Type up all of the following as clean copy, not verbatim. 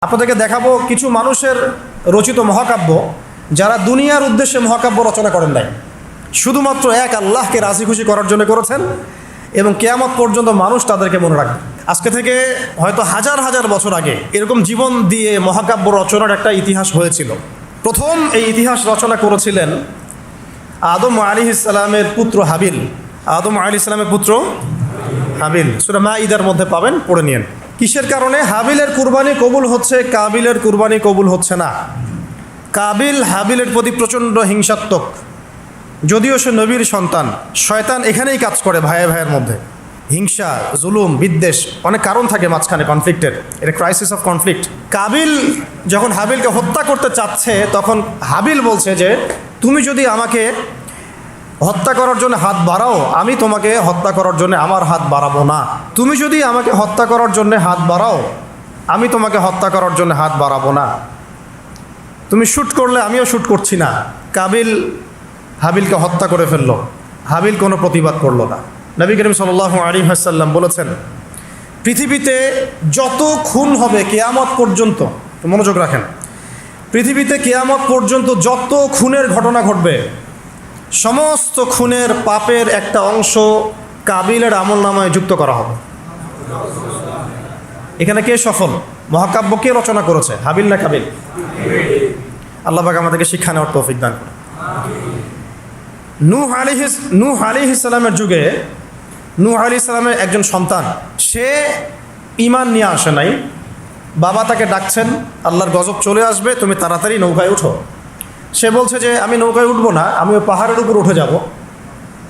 আপনাদেরকে দেখাবো কিছু মানুষের রচিত মহাকাব্য যারা দুনিয়ার উদ্দেশ্যে মহাকাব্য রচনা করেন নাই, শুধুমাত্র এক আল্লাহকে রাজি খুশি করার জন্য করেছেন এবং কিয়ামত পর্যন্ত মানুষ তাদেরকে মনে রাখবে। আজকে থেকে হয়তো হাজার হাজার বছর আগে এরকম জীবন দিয়ে মহাকাব্য রচনার একটা ইতিহাস হয়েছিল। প্রথম এই ইতিহাস রচনা করেছিলেন আদম আলাইহিস সালামের পুত্র হাবিল। আদম আলাইহিস সালামের পুত্র হাবিল, সূরা মাঈদার মধ্যে পাবেন, পড়ে নিন। কিসের কারণে হাবিলের কুরবানি কবুল হচ্ছে, কাবিলের কুরবানি কবুল হচ্ছে না? কাবিল হাবিলের প্রতি প্রচণ্ড হিংসাত্মক, যদিও সে নবীর সন্তান। শয়তান এখানেই কাজ করে, ভাইয়ে ভাইয়ের মধ্যে হিংসা, জুলুম, বিদ্বেষ, অনেক কারণ থাকে মাঝখানে কনফ্লিক্টের। এটা ক্রাইসিস অফ কনফ্লিক্ট। কাবিল যখন হাবিলকে হত্যা করতে চাচ্ছে, তখন হাবিল বলছে যে তুমি যদি আমাকে হত্যা করার জন্য হাত বাড়াও, আমি তোমাকে হত্যা করার জন্য আমার হাত বাড়াবো না। তুমি যদি আমাকে হত্যা করার জন্য হাত বাড়াও, আমি তোমাকে হত্যা করার জন্য হাত বাড়াবো না। তুমি শ্যুট করলে আমিও শ্যুট করছি না। কাবিল হাবিলকে হত্যা করে ফেললো। হাবিল কোনো প্রতিবাদ করলো না। নবী করিম সাল্লাল্লাহু আলাইহি ওয়াসাল্লাম বলেছেন, পৃথিবীতে যত খুন হবে কিয়ামত পর্যন্ত, মনোযোগ রাখেন, পৃথিবীতে কিয়ামত পর্যন্ত যত খুনের ঘটনা ঘটবে, সমস্ত খুনের পাপের একটা অংশ কাবিলের আমলনামায় যুক্ত করা হবে। এখানে কে সফল? মহাকাব্য কে রচনা করেছে, হাবিল না কাবিল? আল্লাহ পাক আমাদেরকে শিক্ষা নেওয়ার তৌফিক দান করুন। নূহ আলাইহিস সালামের যুগে নূহ আলাইহিস সালামের একজন সন্তান, সে ঈমান নিয়ে আসে নাই। বাবা তাকে ডাকছেন, আল্লাহর গজব চলে আসবে, তুমি তাড়াতাড়ি নৌকায় উঠো। সে বলছে যে আমি নৌকায় উঠবো না, আমি ওই পাহাড়ের উপর উঠে যাব।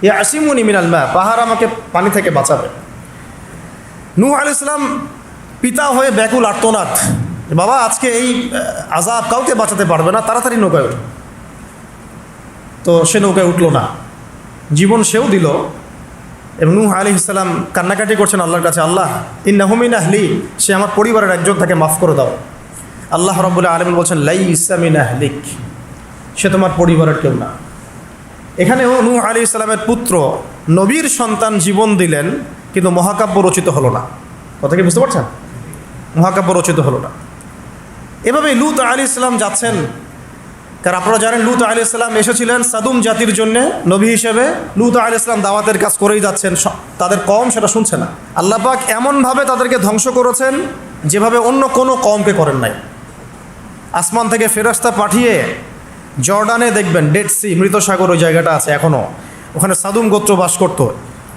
ইয়াসিমুনি মিনাল মা, পাহাড় আমাকে পানি থেকে বাঁচাবে। নূহ আলাইহিস সালাম পিতা হয়ে ব্যাকুল আর্তনাদ, বাবা আজকে এই আযাব কাউকে বাঁচাতে পারবে না, তাড়াতাড়ি নৌকায় উঠো। তো সে নৌকায় উঠলো না, জীবন সেও দিল। এবং নূহ আলাইহিস সালাম কান্নাকাটি করছেন আল্লাহর কাছে, আল্লাহ ইন্নাহু মিন আহলি, সে আমার পরিবারের একজন, তাকে মাফ করে দাও। আল্লাহ রাব্বুল আলামিন বলছেন লাইসা মিন আহলিক, সে তোমার পরিবারের কেউ না। এখানেও নূহ আলাইহিস সালামের পুত্র নবীর সন্তান জীবন দিলেন, কিন্তু মহাকাব্য রচিত হলো না। কথা কি বুঝতে পারছেন? মহাকাব্য রচিত হলো না। এভাবে লূত আলাইহিস সালাম যাচ্ছেন, কারণ আপনারা জানেন লূত আলাইহিস সালাম এসেছিলেন সাদুম জাতির জন্য নবী হিসেবে। লূত আলাইহিস সালাম দাওয়াতের কাজ করেই যাচ্ছেন, তাদের কওম সেটা শুনছে না। আল্লাহ পাক এমনভাবে তাদেরকে ধ্বংস করেছেন যেভাবে অন্য কোনো কওমকে করেন নাই। আসমান থেকে ফেরেশতা পাঠিয়ে জর্ডানে দেখবেন ডেড সি, মৃত সাগর, ওই জায়গাটা আছে এখনও, ওখানে সাদুম গোত্র বাস করতো।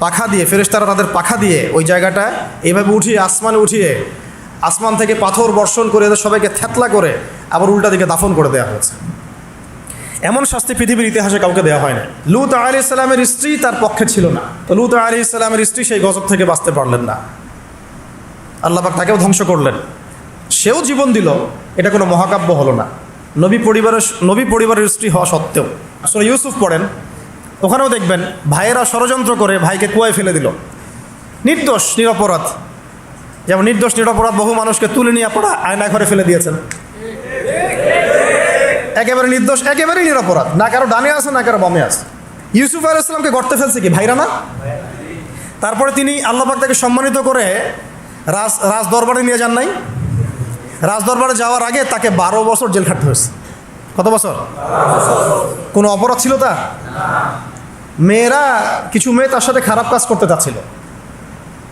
পাখা দিয়ে ফেরেশতারা তাদের পাখা দিয়ে ওই জায়গাটা এইভাবে উঠিয়ে আসমানে উঠিয়ে আসমান থেকে পাথর বর্ষণ করে এদের সবাইকে থ্যাতলা করে আবার উল্টা দিকে দাফন করে দেওয়া হয়েছে। এমন শাস্তি পৃথিবীর ইতিহাসে কাউকে দেওয়া হয় না। লূত আলাইহিস সালামের স্ত্রী তার পক্ষে ছিল না, তো লূত আলাইহিস সালামের স্ত্রী সেই গজব থেকে বাঁচতে পারলেন না। আল্লাহ পাক তাকেও ধ্বংস করলেন, সেও জীবন দিল। এটা কোনো মহাকাব্য হলো না, নবী পরিবারের স্ত্রী হওয়া সত্ত্বেও। সূরা ইউসুফ পড়েন, ওখানেও দেখবেন ভাইয়েরা ষড়যন্ত্র করে ভাইকে কুয়ায় ফেলে দিল। নির্দোষ নিরপরাধ, যেমন নির্দোষ নিরপরাধ বহু মানুষকে তুলে নিয়ে আপনারা আয়না ঘরে ফেলে দিয়েছেন। একেবারে নির্দোষ, একেবারেই নিরপরাধ, না কারো ডানে আছে না কারো বামে আছে। ইউসুফ আলাইহিস সালামকে গর্তে ফেলছে কি ভাইরা না? তারপরে তিনি আল্লাহ পাক তাকে সম্মানিত করে রাজ দরবারে নিয়ে যান নাই? রাজ দরবারে যাওয়ার আগে তাকে 12 বছর জেল খাটতে হয়েছে। কত বছর? কোনো অপরাধ ছিল তার? মেয়েরা, কিছু মেয়ে তার সাথে খারাপ কাজ করতে চাচ্ছিল,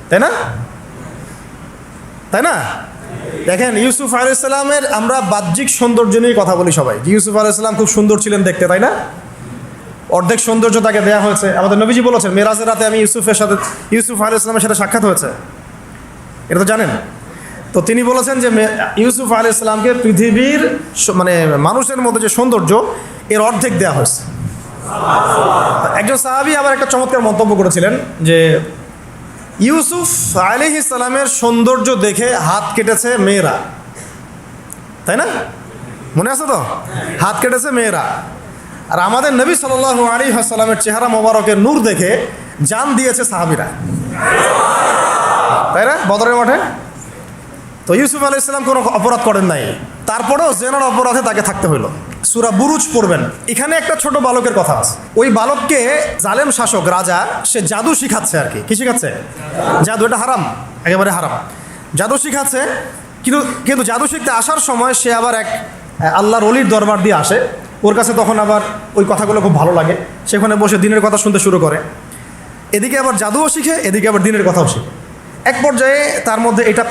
তাই না? তাই না? দেখেন ইউসুফ আলাইহিস সালামের, আমরা বাহ্যিক সৌন্দর্য নিয়ে কথা বলি সবাই, যে ইউসুফ আলাইহিস সালাম খুব সুন্দর ছিলেন দেখতে, তাই না? অর্ধেক সৌন্দর্য তাকে দেওয়া হয়েছে। আমাদের নবীজি বলেছেন মেরাজের রাতে আমি ইউসুফ আলাইহিস সালামের সাথে সাক্ষাৎ হয়েছে, এটা তো জানেন। তো তিনি বলেছেন যে ইউসুফ আলাইহিস সালামকে পৃথিবীর মানে মানুষের মধ্যে যে সৌন্দর্য এর অর্ধেক দেওয়া হয়েছে। একজন সাহাবী আবার একটা চমৎকার মন্তব্য করেছিলেন যে ইউসুফ আলাইহিস সালামের সৌন্দর্য দেখে হাত কেটেছে মেয়েরা, তাই না? মনে আছে তো? হাত কেটেছে মেয়েরা। আর আমাদের নবী সাল্লাল্লাহু আলাইহি ওয়াসাল্লামের চেহারা মোবারকের নূর দেখে জান দিয়েছে সাহাবীরা, তাই না? বদরের মাঠে। তো ইউসুফ আলাইহিস সালাম কোনো অপরাধ করেন নাই, তারপরেও জেনার অপরাধে তাকে থাকতে হইলো। সূরা বুরুজ পড়বেন, এখানে একটা ছোট বালকের কথা আছে। ওই বালককে জালেম শাসক রাজা, সে জাদু শিখাচ্ছে আর কি। কি শিখাচ্ছে? জাদু। এটা হারাম, একেবারে হারাম। জাদু শিখাচ্ছে, কিন্তু কিন্তু জাদু শিখতে আসার সময় সে আবার এক আল্লাহর অলির দরবার দিয়ে আসে। ওর কাছে তখন আবার ওই কথাগুলো খুব ভালো লাগে, সেখানে বসে দিনের কথা শুনতে শুরু করে। এদিকে আবার জাদুও শিখে, এদিকে আবার দিনের কথাও শিখে। এক পর্যায়ে তার মধ্যে এটা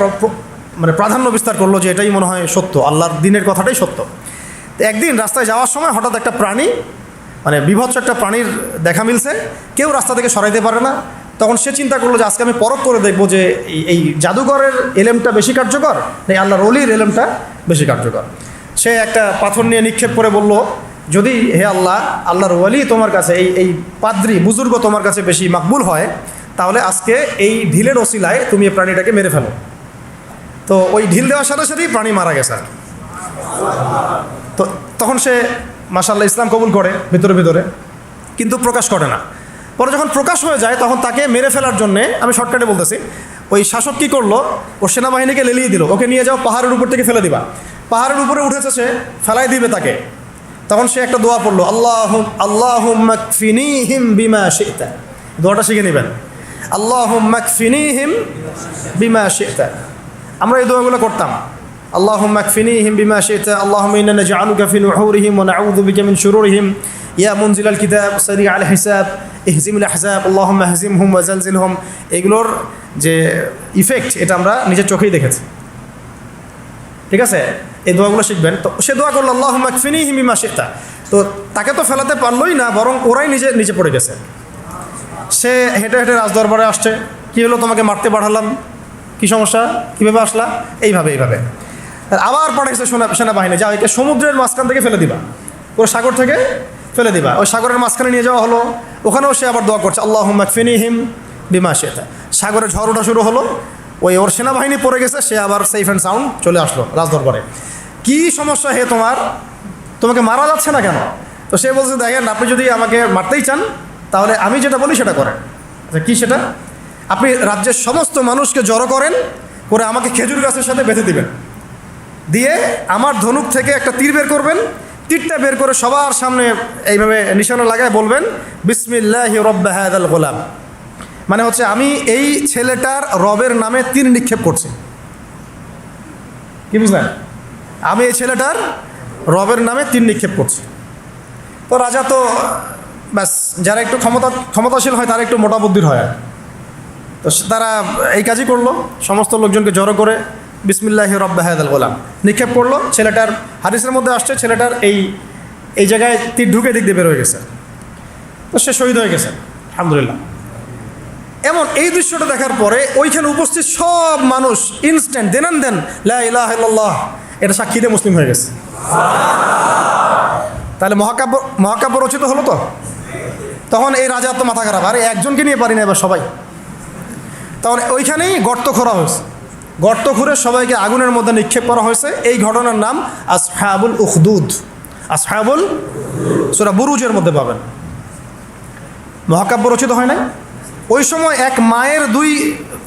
মানে প্রাধান্য বিস্তার করলো যে এটাই মনে হয় সত্য, আল্লাহর দিনের কথাটাই সত্য। তো একদিন রাস্তায় যাওয়ার সময় হঠাৎ একটা প্রাণী, মানে বিভৎস একটা প্রাণীর দেখা মিলছে, কেউ রাস্তা থেকে সরাইতে পারে না। তখন সে চিন্তা করলো যে আজকে আমি পরখ করে দেখবো যে এই জাদুঘরের এলেমটা বেশি কার্যকর না আল্লাহর অলির এলেমটা বেশি কার্যকর। সে একটা পাথর নিয়ে নিক্ষেপ করে বলল, যদি হে আল্লাহ, আল্লাহর ওয়ালি তোমার কাছে, এই পাদ্রী বুজুর্গ তোমার কাছে বেশি মাকবুল হয়, তাহলে আজকে এই ঢিলের ওসিলায় তুমি এই প্রাণীটাকে মেরে ফেলো। তো ওই ঢিল দেওয়ার সাথে সাথেই প্রাণী মারা গেছে। তো তখন সে মাশাআল্লাহ ইসলাম কবুল করে ভিতরে ভিতরে, কিন্তু প্রকাশ করে না। পরে যখন প্রকাশ হয়ে যায় তখন তাকে মেরে ফেলার জন্যে, আমি শর্টকাটে বলতেছি, ওই শাসক কী করলো, ও সেনাবাহিনীকে লেলিয়ে দিল, ওকে নিয়ে যাও পাহাড়ের উপর থেকে ফেলে দিবা। পাহাড়ের উপরে উঠেছে, সে ফেলাই দিবে তাকে। তখন সে একটা দোয়া পড়লো, আল্লাহুম্মা কফিনিহিম বিমা শি'তা। দোয়াটা শিখে নেবেন, আল্লাহুম্মা কফিনিহিম বিমা শি'তা। আমরা এই দোয়াগুলো করতাম, আল্লাহুম্মা কফিনিহিম বিমা শি'তা, আল্লাহুম্মা ইন্না নাজআলুকা ফি নুহুরিহিম ওয়া নাউযু বিকা মিন শুরুরিহিম, ইয়া মুনজিলাল কিতাব সারিআল হিসাব ইহজিমুল আহজাব আল্লাহুম্মা হজিমহুম ওয়া জালজিলহুম। এগুলোর যে ইফেক্ট এটা আমরা নিজের চোখেই দেখেছি। ঠিক আছে, এই দোয়াগুলো শিখবেন। তো সে দোয়া করলো আল্লাহুম্মা কফিনিহিম বিমা শি'তা। তো তাকে তো ফেলাতে পারলোই না, বরং ওরাই নিচে পড়ে গেছে। সে হেঁটে হেঁটে রাজদরবারে আসছে, কী হলো, তোমাকে মারতে পাঠালাম, কী সমস্যা, কীভাবে আসলা, এইভাবে। আবার পাঠাইছে সেনাবাহিনী, যা একে সমুদ্রের মাঝখান থেকে ফেলে দিবা, ওর সাগর থেকে ফেলে দিবা। ওই সাগরের মাঝখানে নিয়ে যাওয়া হলো, ওখানেও সে আবার দোয়া করছে আল্লাহুম্মা কফিনিহিম বিমা শি'তা। সাগরে ঝড় ওঠা শুরু হলো, ওর সেনাবাহিনী পড়ে গেছে, সে আবার সেফ অ্যান্ড সাউন্ড চলে আসলো রাজদরবারে। কী সমস্যা হে তোমাকে মারা যাচ্ছে না কেন? তো সে বলছে, দেখেন, আপনি যদি আমাকে মারতেই চান তাহলে আমি যেটা বলি সেটা করেন। আচ্ছা, কী সেটা? আপনি রাজ্যের সমস্ত মানুষকে জড়ো করেন, করে আমাকে খেজুর গাছের সাথে বেঁধে দিবেন, দিয়ে আমার ধনুক থেকে একটা তীর বের করবেন, তীরটা বের করে সবার সামনে এইভাবে নিশানা লাগায় বলবেন, বিসমিল্লাহি রব্বি হাযাল গোলাম। মানে হচ্ছে আমি এই ছেলেটার রবের নামে তীর নিক্ষেপ করছি। কি বুঝলেন? আমি এই ছেলেটার রবের নামে তীর নিক্ষেপ করছি। তো রাজা তো ব্যাস, যারা একটু ক্ষমতাশীল হয় তারা একটু মোটা বুদ্ধির হয়। তো তারা এই কাজই করলো, সমস্ত লোকজনকে জড়ো করে বিসমিল্লাহি রব্বি হাযাল গোলাম নিক্ষেপ করলো। ছেলেটার হাদিসের মধ্যে আসছে, ছেলেটার এই জায়গায় তীর ঢুকে দিক দিয়ে বের হয়ে গেছে। তো সে শহীদ হয়ে গেছে, আলহামদুলিল্লাহ। এমন এই দৃশ্যটা দেখার পরে ওইখানে উপস্থিত সব মানুষ ইনস্ট্যান্ট দেন লা ইলাহা ইল্লাল্লাহ এটা সাক্ষী দিয়ে মুসলিম হয়ে গেছে। তাহলে মহাকাব্য রচিত হলো। তো তখন এই রাজার তো মাথা খারাপ, আরে একজনকে নিয়ে পারি না এবার সবাই। তখন ওইখানেই গর্ত খোঁড়া হয়েছে, গর্ত খুঁড়ে সবাইকে আগুনের মধ্যে নিক্ষেপ করা হয়েছে। এই ঘটনার নাম আসহাবুল উখদুদ। আসহাবুল, সূরা বুরুজের মধ্যে পাবেন। মহাকাব্য রচিত হয় নাই। ওই সময় এক মায়ের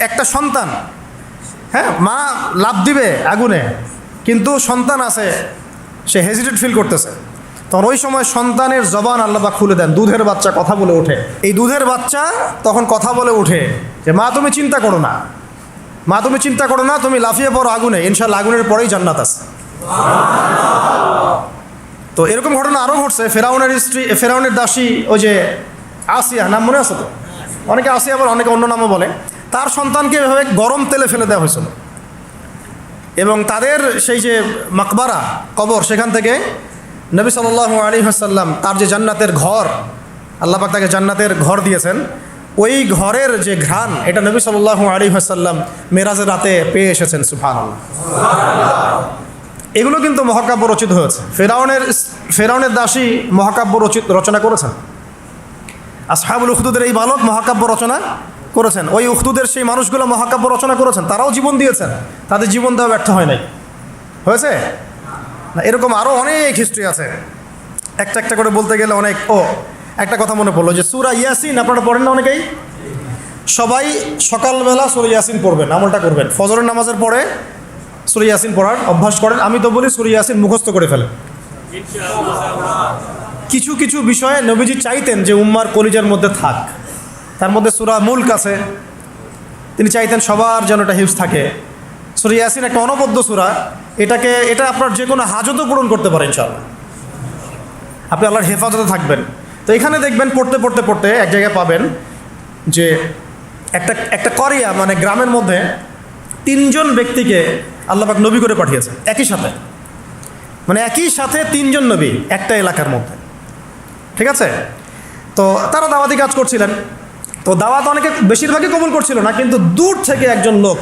একটা সন্তান, হ্যাঁ, মা লাফ দিবে আগুনে, কিন্তু সন্তান আছে, সে হেজিটেট ফিল করতেছে। তখন ওই সময় সন্তানের জবান আল্লাহ পাক খুলে দেন, দুধের বাচ্চা কথা বলে ওঠে। এই দুধের বাচ্চা তখন কথা বলে ওঠে যে, মা তুমি চিন্তা করো না, মা তুমি চিন্তা করো না, তুমি লাফিয়ে পড়ো আগুনে, ইনশাআল্লাহ আগুনের পরেই জান্নাত আছে। তো এরকম ঘটনা আরও ঘটছে। ফেরাউনের দাসী ওই যে আসিয়া, নাম মনে আছে তো? অনেকে আসিয়া বলে, অনেকে অন্য নামও বলে। তার সন্তানকে এভাবে গরম তেলে ফেলে দেওয়া হয়েছিল, এবং তাদের সেই যে মাকবারা, কবর, সেখান থেকে নবী সাল্লাল্লাহু আলাইহি ওয়াসাল্লাম তার যে জান্নাতের ঘর, আল্লাহ পাক তাকে জান্নাতের ঘর দিয়েছেন, ওই ঘরের যে ঘ্রাণ, এটা নবী সাল্লাল্লাহু আলাইহি ওয়াসাল্লাম মেরাজের রাতে পেয়ে এসেছেন। সুবহানাল্লাহ। এগুলো কিন্তু মহাকাব্য রচিত হয়েছে। ফেরাউনের দাসী মহাকাব্য রচনা করেছেন। আসহাবুল উখদুদের এই বালক মহাকাব্য রচনা করেছেন। ওই উখদুদের সেই মানুষগুলো মহাকাব্য রচনা করেছেন, তারাও জীবন দিয়েছেন, তাদের জীবন দেওয়া ব্যর্থ হয় নাই। হয়েছে না? এরকম আরও অনেক হিস্ট্রি আছে, একটা করে বলতে গেলে অনেক। একটা কথা মনে পড়লো যে সূরা ইয়াসিন আপনারা পড়েন না অনেকেই? সবাই সকালবেলা সূরা ইয়াসিন পড়বেন, আমলটা করবেন। ফজরের নামাজের পরে সূরা ইয়াসিন পড়ার অভ্যাস করেন। আমি তো বলি সূরা ইয়াসিন মুখস্থ করে ফেলেন। কিছু কিছু বিষয়ে নবীজি চাইতেন যে উম্মার কলিজার মধ্যে থাক। তার মধ্যে সূরা মুলক আছে, তিনি চাইতেন সবার যেন এটা হিফজ থাকে। সূরা ইয়াসিন একটা অনবদ্য সূরা, এটা আপনার যে কোনো হাজতও পূরণ করতে পারে ইনশাআল্লাহ। আপনি আল্লাহর হেফাজতে থাকবেন। তো এখানে দেখবেন পড়তে পড়তে পড়তে এক জায়গায় পাবেন যে একটা করিয়া মানে গ্রামের মধ্যে 3 জন ব্যক্তিকে আল্লাহ পাক নবী করে পাঠিয়েছে একই সাথে, মানে একই সাথে 3 জন নবী একটা এলাকার মধ্যে, ঠিক আছে? তো তারা দাওয়াতি কাজ করছিলেন। তো দাওয়াত অনেকে বেশিরভাগই কবুল করছিল না, কিন্তু দূর থেকে একজন লোক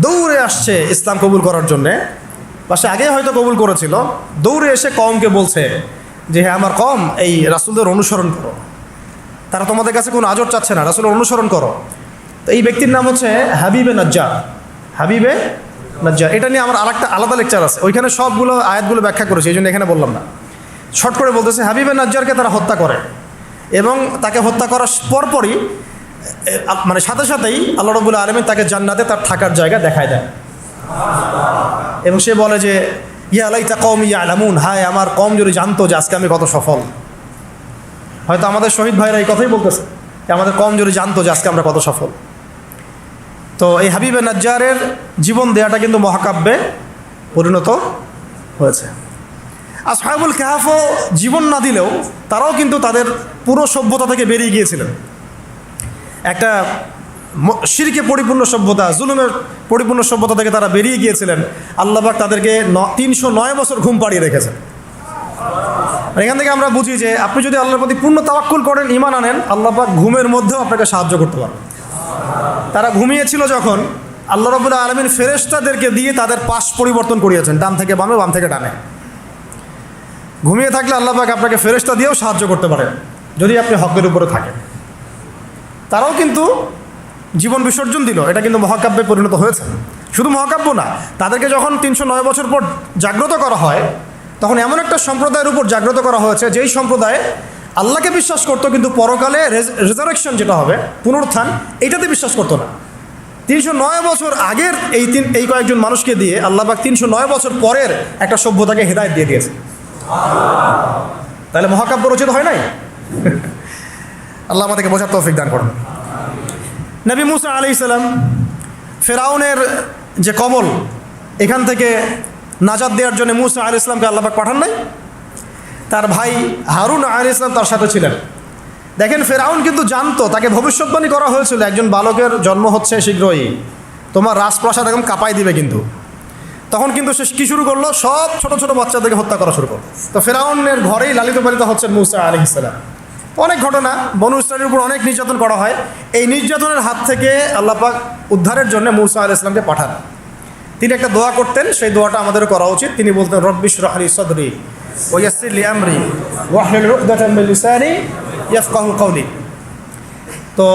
দৌড়ে আসছে ইসলাম কবুল করার জন্যে, বা সে আগে হয়তো কবুল করেছিল, দৌড়ে এসে কওমকে বলছে যে হ্যাঁ আমার কওম এই রাসূলদের অনুসরণ করো, তারা তোমাদের কাছে কোনো আজর চাচ্ছে না, রাসূলের অনুসরণ করো। তো এই ব্যক্তির নাম হচ্ছে হাবিবে নাজ্জার। হাবিবে নাজ্জার, এটা নিয়ে আমার আরেকটা আলাদা লেকচার আছে, ওইখানে সবগুলো আয়াতগুলো ব্যাখ্যা করেছি, এই জন্য এখানে বললাম না। শর্ট করে বলতেছে হাবিবে নাজ্জারকে তারা হত্যা করে, এবং তাকে হত্যা করার পরপরই মানে সাথে সাথেই আল্লাহ রাব্বুল আলামিন তাকে জান্নাতে তার থাকার জায়গা দেখায় দেয়, এবং সে বলে যে ইয়া লাইতা কওমি ইয়ালামুন, হায় আমার কওম যদি জানতো যে আজকে আমি কত সফল। হয়তো আমাদের শহীদ ভাইরা এই কথাই বলতেছে যে আমাদের কওম যদি জানতো যে আজকে আমরা কত সফল। তো এই হাবিবে নাজ্জারের জীবন দেয়াটা কিন্তু মহাকাব্যে পরিণত হয়েছে। আসহাবুল কাহফও জীবন না দিলেও তারাও কিন্তু তাদের পুরো সভ্যতা থেকে বেরিয়ে গিয়েছিলেন। একটা শিরকে পরিপূর্ণ সভ্যতা, জুলুমের পরিপূর্ণ সভ্যতা থেকে তারা বেরিয়ে গিয়েছিলেন। আল্লাহ পাক তাদেরকে 309 বছর ঘুম পাড়িয়ে রেখেছেন। এখান থেকে আমরা বুঝি যে আপনি যদি আল্লাহর প্রতি পূর্ণ তাওয়াক্কুল করেন, ঈমান আনেন, আল্লাহ পাক ঘুমের মধ্যেও আপনাকে সাহায্য করতে পারবেন। তারা ঘুমিয়েছিল যখন, আল্লাহ রাব্বুল আলামিন ফেরেশতাদেরকে দিয়ে তাদের পাশ পরিবর্তন করিয়েছেন, ডান থেকে বামে, বাম থেকে ডানে। ঘুমিয়ে থাকলে আল্লাহ পাক আপনাকে ফেরেশতা দিয়েও সাহায্য করতে পারেন যদি আপনি হকের উপরে থাকেন। তারাও কিন্তু জীবন বিসর্জন দিল, এটা কিন্তু মহাকাব্যে পরিণত হয়েছে। শুধু মহাকাব্য না, তাদেরকে যখন 309 বছর পর জাগ্রত করা হয়, তখন এমন একটা সম্প্রদায়ের উপর জাগ্রত করা হয়েছে যেই সম্প্রদায় আল্লাহকে বিশ্বাস করতো, কিন্তু পরকালে রেজারেকশন যেটা হবে, পুনরুত্থান, এইটাতে বিশ্বাস করতো না। 309 বছর আগের এই কয়েকজন মানুষকে দিয়ে আল্লাহ পাক 309 বছর পরের একটা সভ্যতাকে হেদায়েত দিয়ে দিয়েছে। তাহলে মহাকাব্য রচিত হয় নাই? আল্লাহ আমাদেরকে বোঝার তৌফিক দান করুন। নবী মুসা আলাইহিস সালাম ফেরাউনের যে কবল, এখান থেকে নাজাত দেওয়ার জন্য মুসা আলাইহিস সালামকে আল্লাহ পাক পাঠান নাই? তার ভাই হারুন আলাইহিস সালাম তার সাথে ছিলেন। দেখেন, ফেরাউন কিন্তু জানতো, তাকে ভবিষ্যৎবাণী করা হয়েছিল একজন বালকের জন্ম হচ্ছে শীঘ্রই, তোমার রাজপ্রাসাদ একদম কাঁপাই দিবে। কিন্তু তখন কিন্তু সে কী শুরু করলো? সব ছোট ছোট বাচ্চাদেরকে হত্যা করা শুরু করলো। তো ফেরাউনের ঘরেই লালিত পালিত হচ্ছেন মুসা আলাইহিস সালাম। অনেক ঘটনা, বনু ইসরাইলের উপর অনেক নির্যাতন করা হয়। এই নির্যাতনের হাত থেকে আল্লাহ পাক উদ্ধারের জন্য মুসা আলাইহিস সালামকে পাঠান। তিনি একটা দোয়া করতেন, সেই দোয়াটা আমাদেরও করা উচিত। তিনি বলতেন, রব্বি ইশরাহ লি সাদরি ওয়া ইয়াসসির লি আমরি ওয়াহলুল উকদাতাম মিন লিসানি ইয়াফকাহু কওলি। তো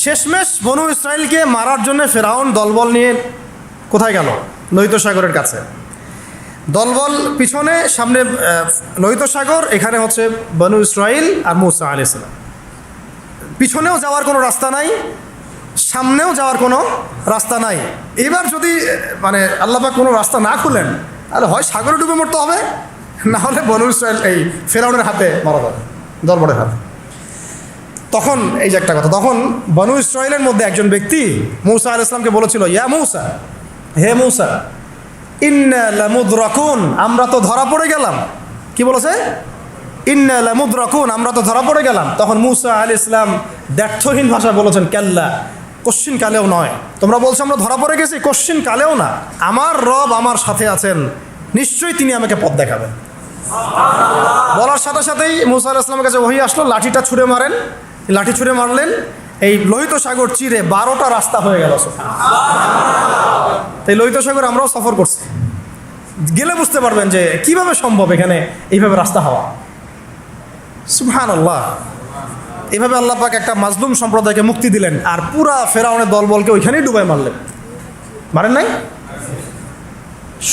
শেষমেশ বনু ইসরাইলকে মারার জন্য ফেরাউন দলবল নিয়ে কোথায় গেল? লোহিত সাগরের কাছে। দলবল পিছনে, সামনে লোহিত সাগর, এখানে হচ্ছে বনু ইসরাইল আর মুসা আলাইহিস সালাম। পিছনেও যাওয়ার কোনো রাস্তা নাই, সামনেও যাওয়ার কোনো রাস্তা নাই। এবার যদি মানে আল্লাহ পাক কোনো রাস্তা না খুলেন, তাহলে হয় সাগরে ডুবে মরতে হবে, না হলে বনু ইসরাইল এই ফেরাউনের হাতে মারা যাবে, দলবলের হাতে। তখন এই যে একটা কথা, তখন বনু ইসরাইলের মধ্যে একজন ব্যক্তি মুসা আলাইহিস সালামকে বলেছিল, ইয়া মুসা, হে মুসা, ইন্না লামুদরাকুন, আমরা তো ধরা পড়ে গেলাম। কি বলেছে? ইন্না লামুদরাকুন, আমরা তো ধরা পড়ে গেলাম। তখন মুসা আলাইহিস সালাম ব্যর্থহীন ভাষায় বলেছেন, কাল্লা, কোশ্চিন কালেও নয়। তোমরা বলছো আমরা ধরা পড়ে গেছি, কোশ্চিন কালেও না। আমার রব আমার সাথে আছেন, নিশ্চয়ই তিনি আমাকে পথ দেখাবেন। বলার সাথে সাথেই মুসা আলাইহিস সালামের কাছে ওহী আসলো, লাঠিটা ছুঁড়ে মারেন। লাঠি ছুঁড়ে মারলেন, এই লোহিত সাগর চিরে 12টা রাস্তা হয়ে গেল। তাই লোহিত সাগর আমরাও সফর করছি, গেলে বুঝতে পারবেন যে কিভাবে সম্ভব এখানে এইভাবে রাস্তা হওয়া। সুবহানাল্লাহ। এইভাবে আল্লাহ পাক একটা মাজলুম সম্প্রদায়কে মুক্তি দিলেন, আর পুরা ফেরাউনের দলবলকে ওইখানেই ডুবাই মারলেন। মারেন নাই?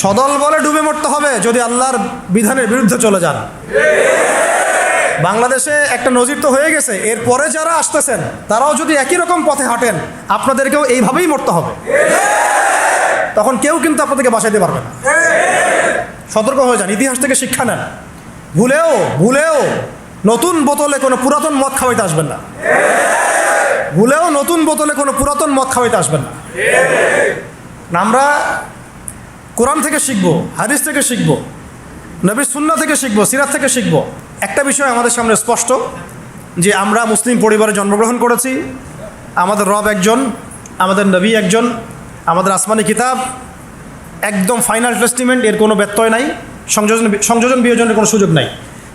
সদল বলে ডুবে মরতে হবে যদি আল্লাহর বিধানের বিরুদ্ধে চলে যান। বাংলাদেশে একটা নজির তো হয়ে গেছে, এরপরে যারা আসতেছেন তারাও যদি একই রকম পথে হাঁটেন, আপনাদেরকেও এইভাবেই মরতে হবে। তখন কেউ কিন্তু আপনাদেরকে বাঁচাইতে পারবে না। সতর্ক হয়ে যান, ইতিহাস থেকে শিক্ষা নেন। ভুলেও নতুন বোতলে কোনো পুরাতন মদ খাওয়াইতে আসবেন না। ভুলেও নতুন বোতলে কোনো পুরাতন মদ খাওয়াইতে আসবেন না। আমরা কোরআন থেকে শিখবো, হাদিস থেকে শিখবো, নবীর সুন্নাহ থেকে শিখবো, সিরাত থেকে শিখবো। একটা বিষয় আমাদের সামনে স্পষ্ট যে আমরা মুসলিম পরিবারে জন্মগ্রহণ করেছি, আমাদের রব একজন, আমাদের নবী একজন, আমাদের আসমানি কিতাব একদম ফাইনাল টেস্টিমেন্ট, এর কোনো ব্যত্যয় নাই, সংযোজন বিয়োজনের কোনো সুযোগ নাই।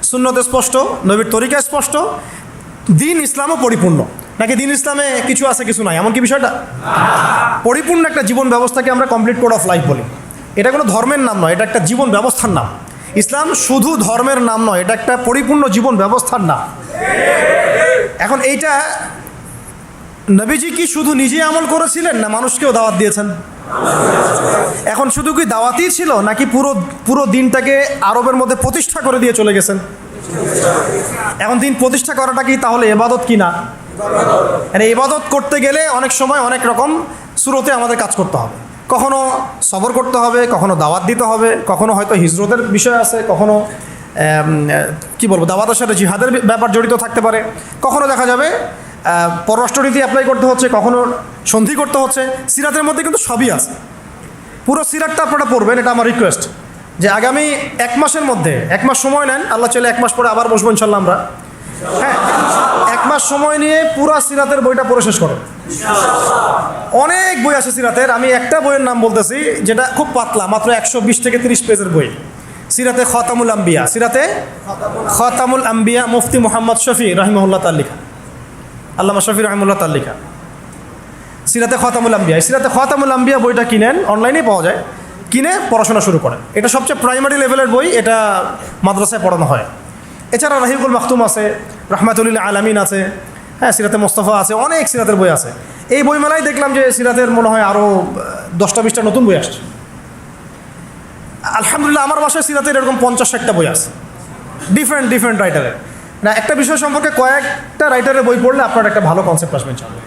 সুন্নতে স্পষ্ট, নবীর তরিকা স্পষ্ট, দিন ইসলামও পরিপূর্ণ। নাকি দিন ইসলামে কিছু আছে কিছু নাই, এমন কি বিষয়টা? পরিপূর্ণ একটা জীবন ব্যবস্থাকে আমরা কমপ্লিট কোড অফ লাইফ বলি। এটা কোনো ধর্মের নাম নয়, এটা একটা জীবন ব্যবস্থার নাম। ইসলাম শুধু ধর্মের নাম নয়, এটা একটা পরিপূর্ণ জীবন ব্যবস্থার নাম। এখন এইটা নবীজি কি শুধু নিজে আমল করেছিলেন না মানুষকেও দাওয়াত দিয়েছেন? এখন শুধু কি দাওয়াতই ছিল নাকি পুরো দিনটাকে আরবের মধ্যে প্রতিষ্ঠা করে দিয়ে চলে গেছেন? এখন দিন প্রতিষ্ঠা করাটা কি তাহলে ইবাদত কি না? মানে ইবাদত করতে গেলে অনেক সময় অনেক রকম সুরতে আমাদের কাজ করতে হবে। কখনো সবর করতে হবে, কখনো দাওয়াত দিতে হবে, কখনো হয়তো হিজরতের বিষয় আছে, কখনো কি বলবো দাওয়াতের সাথে জিহাদের ব্যাপার জড়িত থাকতে পারে, কখনো দেখা যাবে পররাষ্ট্রনীতি অ্যাপ্লাই করতে হচ্ছে, কখনো সন্ধি করতে হচ্ছে। সিরাতের মধ্যে কিন্তু সবই আছে। পুরো সিরাতটা আপনারা পড়বেন, এটা আমার রিকোয়েস্ট যে আগামী 1 মাসের মধ্যে 1 মাস সময় নেন, আল্লাহ চাইলে 1 মাস পরে আবার বসবো ইনশাল্লাহ আমরা। হ্যাঁ, 1 মাস সময় নিয়ে পুরো সিরাতের বইটা পড়ে শেষ করো। অনেক বই আছে সিরাতের, আমি একটা বইয়ের নাম বলতেছি যেটা খুব পাতলা, মাত্র 120 থেকে 30 পেজের বই। সিরাতে খতামুল আম্বিয়া, সিরাতে খতামুল আম্বিয়া, মুফতি মোহাম্মদ শফি রাহিমাহুল্লাহ তার লেখা, আল্লামা শফি রাহিমাহুল্লাহ তার লেখা সিরাতে খতামুল আম্বিয়া। সিরাতে খতামুল আম্বিয়া বইটা কিনেন, অনলাইনেই পাওয়া যায়, কিনে পড়াশোনা শুরু করেন। এটা সবচেয়ে প্রাইমারি লেভেলের বই, এটা মাদ্রাসায় পড়ানো হয়। এছাড়া রাহিকুল মাখতুম আছে, রহমাতুল্লিল আলামিন আছে, হ্যাঁ, সিরাতে মোস্তফা আছে, অনেক সিরাতের বই আছে। এই বইমেলায় দেখলাম যে সিরাতের মনে হয় আরও 10টা-20টা নতুন বই আসছে। আলহামদুলিল্লাহ আমার বাসায় সিরাতের এরকম 50-60টা বই আছে, ডিফারেন্ট রাইটারের। না, একটা বিষয় সম্পর্কে কয়েকটা রাইটারের বই পড়লে আপনার একটা ভালো কনসেপ্ট আসবে ইনশাআল্লাহ।